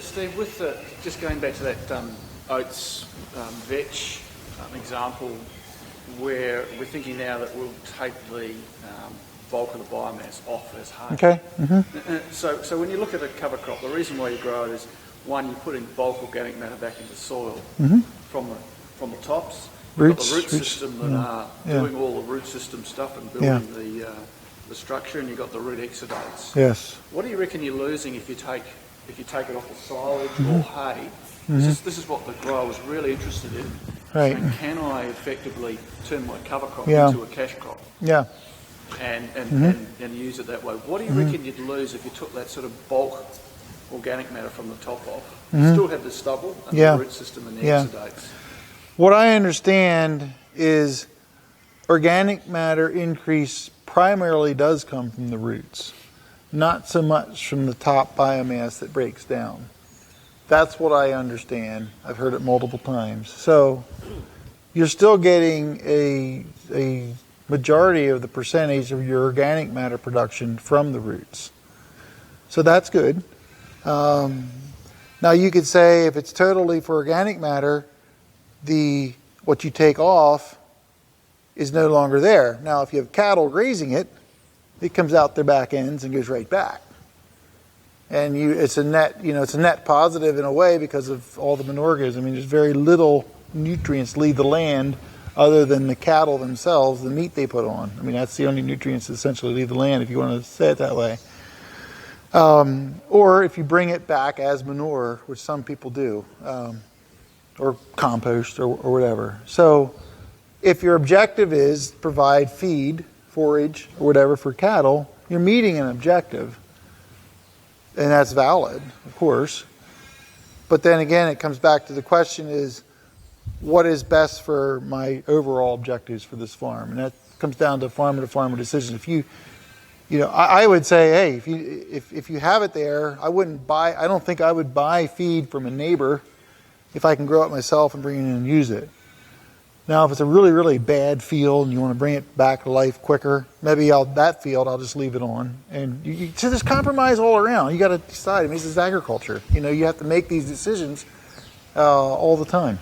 Steve, with just going back to that oats vetch example, where we're thinking now that we'll take the bulk of the biomass off as hay. Okay. Mm-hmm. So when you look at a cover crop, the reason why you grow it is, one, you're putting bulk organic matter back into soil from the tops. You've got the root system that are doing all the root system stuff and building the structure, and you've got the root exudates. Yes. What do you reckon you're losing if you take it off the silage or hay? This is what the grower was really interested in. Right. Saying, can I effectively turn my cover crop into a cash crop? Yeah. And use it that way. What do you reckon you'd lose if you took that sort of bulk organic matter from the top off? You still have the stubble and the root system and the exudates. What I understand is organic matter increase primarily does come from the roots, not so much from the top biomass that breaks down. That's what I understand. I've heard it multiple times. So you're still getting a majority of the percentage of your organic matter production from the roots. So that's good. Now you could say if it's totally for organic matter, what you take off is no longer there. Now if you have cattle grazing it, it comes out their back ends and goes right back. And it's a net positive in a way because of all the manure goes. I mean, there's very little nutrients leave the land other than the cattle themselves, the meat they put on. I mean, that's the only nutrients that essentially leave the land, if you want to say it that way. Or if you bring it back as manure, which some people do, or compost or whatever. So if your objective is provide feed, forage, or whatever for cattle, you're meeting an objective. And that's valid, of course. But then again, it comes back to the question is, what is best for my overall objectives for this farm? And that comes down to farmer decisions. I would say, hey, if you have it there, I don't think I would buy feed from a neighbor if I can grow it myself and bring it in and use it. Now, if it's a really, really bad field and you want to bring it back to life quicker, maybe that field I'll just leave it on. And so there's compromise all around. You got to decide. I mean, this is agriculture. You have to make these decisions all the time.